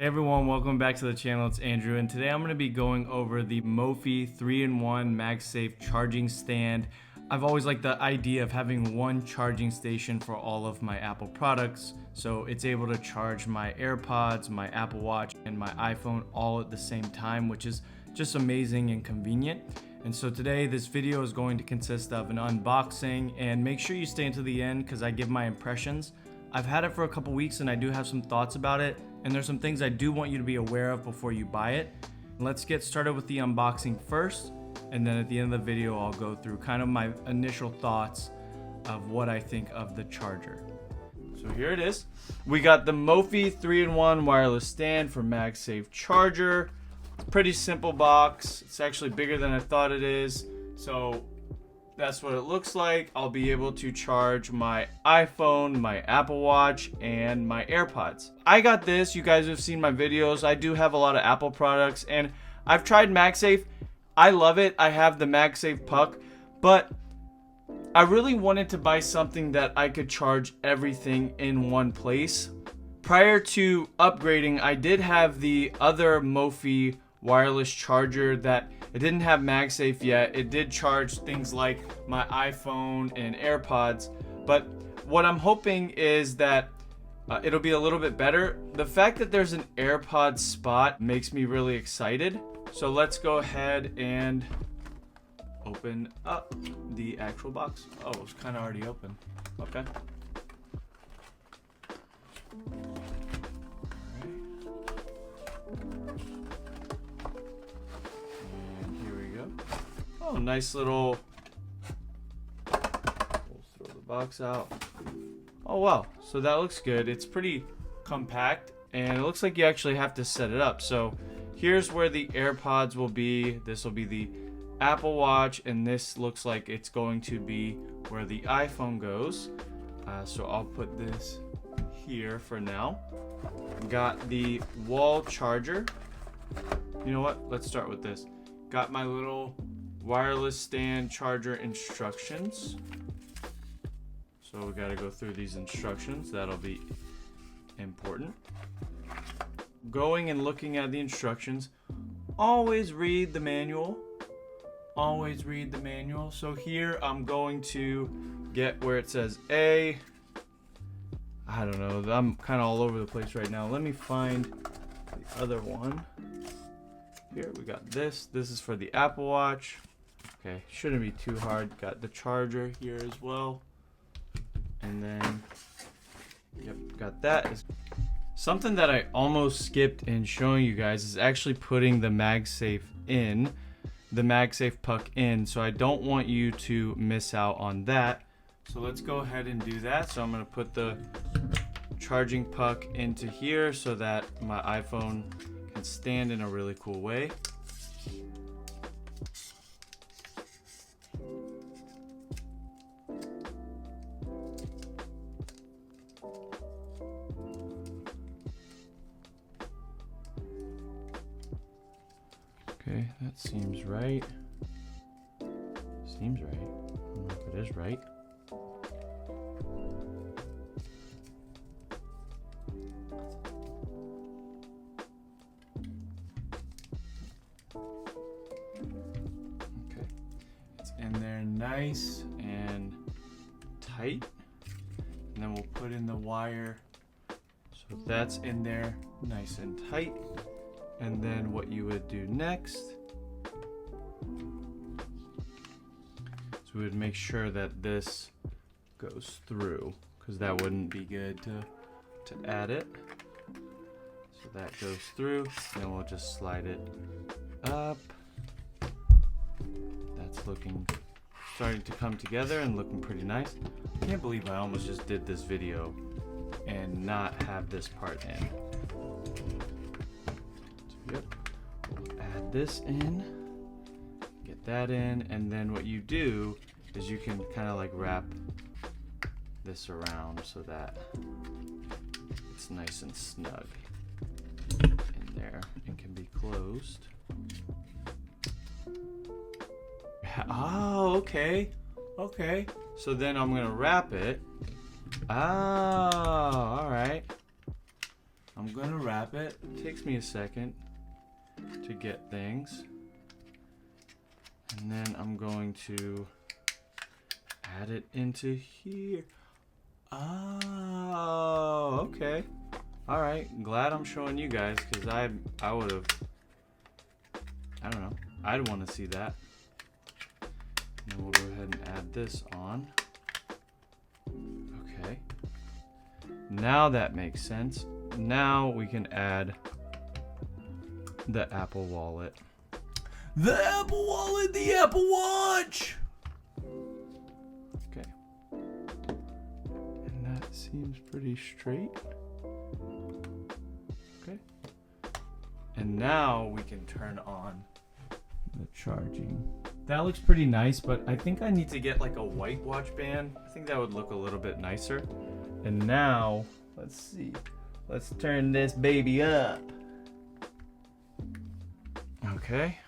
Hey everyone, welcome back to the channel. It's Andrew, and today I'm going to be going over the Mophie 3-in-1 MagSafe charging stand. I've always liked the idea of having one charging station for all of my Apple products, so it's able to charge my AirPods, my Apple Watch, and my iPhone all at the same time, which is just amazing and convenient. And so today this video is going to consist of an unboxing, and make sure you stay until the end because I give my impressions. I've had it for a couple weeks and I do have some thoughts about it, and there's some things I do want you to be aware of before you buy it. Let's get started with the unboxing first, and then at the end of the video I'll go through kind of my initial thoughts of what I think of the charger. So here it is. We got the Mophie 3-in-1 wireless stand for MagSafe Charger. Pretty simple box. It's actually bigger than I thought it is. So that's what it looks like. I'll be able to charge my iPhone, my Apple Watch, and my AirPods. I got this. You guys have seen my videos. I do have a lot of Apple products, and I've tried MagSafe. I love it. I have the MagSafe puck, but I really wanted to buy something that I could charge everything in one place. Prior to upgrading, I did have the other Mophie wireless charger that it didn't have MagSafe yet. It did charge things like my iPhone and AirPods, but what I'm hoping is that it'll be a little bit better. The fact that there's an AirPods spot makes me really excited. So let's go ahead and open up the actual box. Oh, it's kind of already open. Okay. Oh, nice little. We'll throw the box out. Oh wow, so that looks good. It's pretty compact, and it looks like you actually have to set it up. So here's where the AirPods will be. This will be the Apple Watch, and this looks like it's going to be where the iPhone goes. So I'll put this here for now. Got the wall charger. You know what? Let's start with this. Got my little wireless stand charger instructions. So we got to go through these instructions. That'll be important. Going and looking at the instructions. Always read the manual. Always read the manual. So here I'm going to get where it says A. I don't know. I'm kind of all over the place right now. Let me find the other one. Here we got this. This is for the Apple Watch. Okay, shouldn't be too hard. Got the charger here as well. And then, yep, got that. Something that I almost skipped in showing you guys is actually putting the MagSafe in, the MagSafe puck in. So I don't want you to miss out on that. So let's go ahead and do that. So I'm gonna put the charging puck into here so that my iPhone can stand in a really cool way. Okay, that seems right. Seems right. I don't know if it is right. Okay, it's in there nice and tight. And then we'll put in the wire. So that's in there nice and tight. And then what you would do next is we would make sure that this goes through, because that wouldn't be good to add it. So that goes through, and then we'll just slide it up. That's starting to come together and looking pretty nice. I can't believe I almost just did this video and not have this part in. Yep. We'll add this in, get that in, and then what you do is you can kind of like wrap this around so that it's nice and snug in there and can be closed. Oh, okay. Okay. So then I'm gonna wrap it. Oh, all right. I'm gonna wrap it. It takes me a second to get things. And then I'm going to add it into here. Oh, okay. All right, glad I'm showing you guys, because I would have, I don't know, I'd want to see that. And then we'll go ahead and add this on. Okay. Now that makes sense. Now we can add the Apple Wallet. The Apple Wallet, the Apple Watch! Okay. And that seems pretty straight. Okay. And now we can turn on the charging. That looks pretty nice, but I think I need to get like a white watch band. I think that would look a little bit nicer. And now, let's see. Let's turn this baby up. Okay.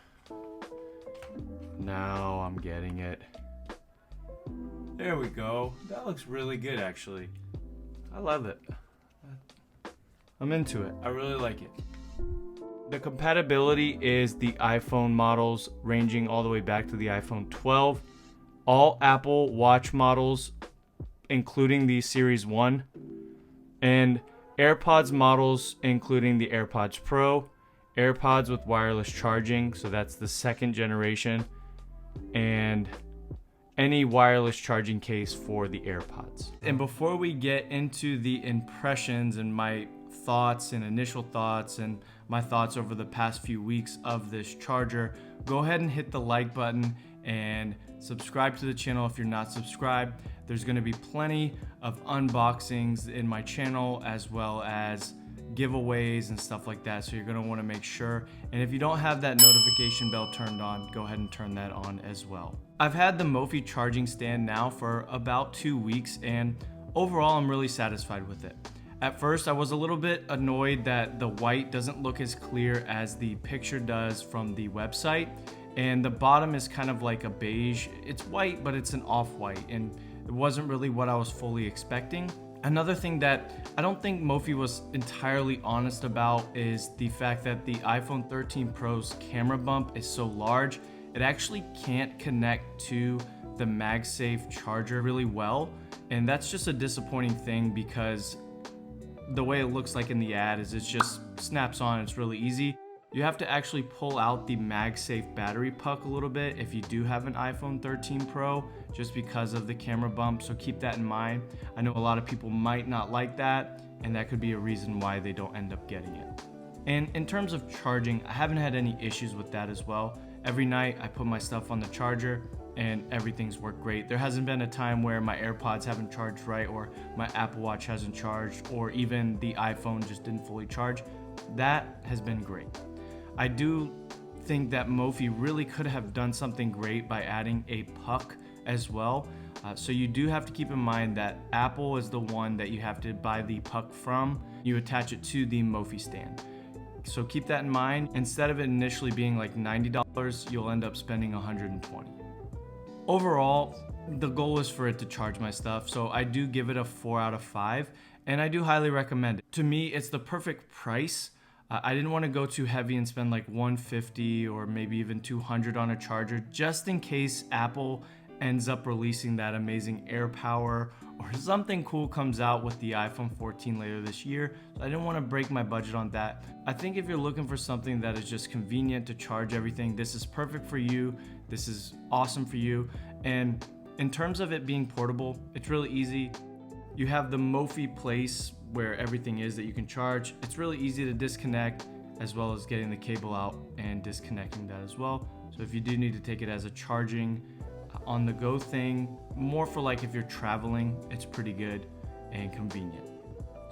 Now I'm getting it. There we go. That looks really good, actually. I love it. I'm into it. I really like it. The compatibility is the iPhone models ranging all the way back to the iPhone 12. All Apple Watch models, including the Series 1. And AirPods models, including the AirPods Pro. AirPods with wireless charging, so that's the second generation. And any wireless charging case for the AirPods. And before we get into the impressions and my thoughts and initial thoughts and my thoughts over the past few weeks of this charger, go ahead and hit the like button and subscribe to the channel if you're not subscribed. There's going to be plenty of unboxings in my channel, as well as giveaways and stuff like that, so you're going to want to make sure. And if you don't have that notification bell turned on, go ahead and turn that on as well. I've had the Mophie charging stand now for about 2 weeks, and overall I'm really satisfied with it. At first I was a little bit annoyed that the white doesn't look as clear as the picture does from the website, and the bottom is kind of like a beige. It's white, but it's an off-white, and it wasn't really what I was fully expecting. Another thing that I don't think Mophie was entirely honest about is the fact that the iPhone 13 Pro's camera bump is so large, it actually can't connect to the MagSafe charger really well. And that's just a disappointing thing, because the way it looks like in the ad is it just snaps on, it's really easy. You have to actually pull out the MagSafe battery puck a little bit if you do have an iPhone 13 Pro, just because of the camera bump, so keep that in mind. I know a lot of people might not like that, and that could be a reason why they don't end up getting it. And in terms of charging, I haven't had any issues with that as well. Every night I put my stuff on the charger and everything's worked great. There hasn't been a time where my AirPods haven't charged right, or my Apple Watch hasn't charged, or even the iPhone just didn't fully charge. That has been great. I do think that Mophie really could have done something great by adding a puck as well. So you do have to keep in mind that Apple is the one that you have to buy the puck from. You attach it to the Mophie stand. So keep that in mind. Instead of it initially being like $90, you'll end up spending $120. Overall, the goal is for it to charge my stuff, so I do give it a 4 out of 5, and I do highly recommend it. To me, it's the perfect price. I didn't want to go too heavy and spend like $150 or maybe even $200 on a charger, just in case Apple ends up releasing that amazing AirPower or something cool comes out with the iPhone 14 later this year. So I didn't want to break my budget on that. I think if you're looking for something that is just convenient to charge everything, this is perfect for you. This is awesome for you. And in terms of it being portable, it's really easy. You have the Mophie place where everything is that you can charge. It's really easy to disconnect, as well as getting the cable out and disconnecting that as well. So if you do need to take it as a charging on the go thing, more for like if you're traveling, it's pretty good and convenient.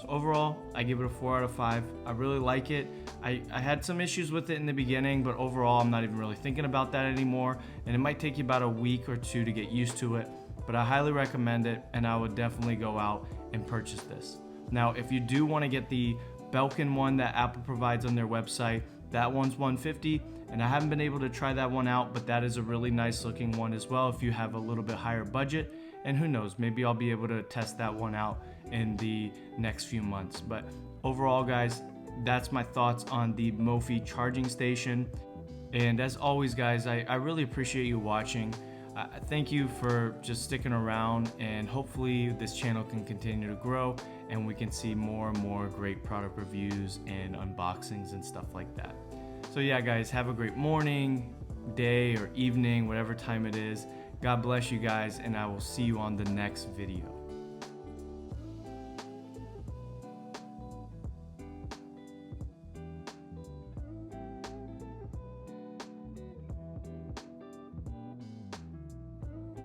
So overall, I give it a 4 out of 5. I really like it. I had some issues with it in the beginning, but overall I'm not even really thinking about that anymore, and it might take you about a week or two to get used to it, but I highly recommend it, and I would definitely go out and purchase this. Now, if you do want to get the Belkin one that Apple provides on their website, that one's $150, and I haven't been able to try that one out, but that is a really nice looking one as well if you have a little bit higher budget. And who knows, maybe I'll be able to test that one out in the next few months. But overall, guys, that's my thoughts on the Mophie charging station. And as always, guys, I really appreciate you watching. Thank you for just sticking around, and hopefully this channel can continue to grow and we can see more and more great product reviews and unboxings and stuff like that. So yeah, guys, have a great morning, day, or evening, whatever time it is. God bless you guys, and I will see you on the next video.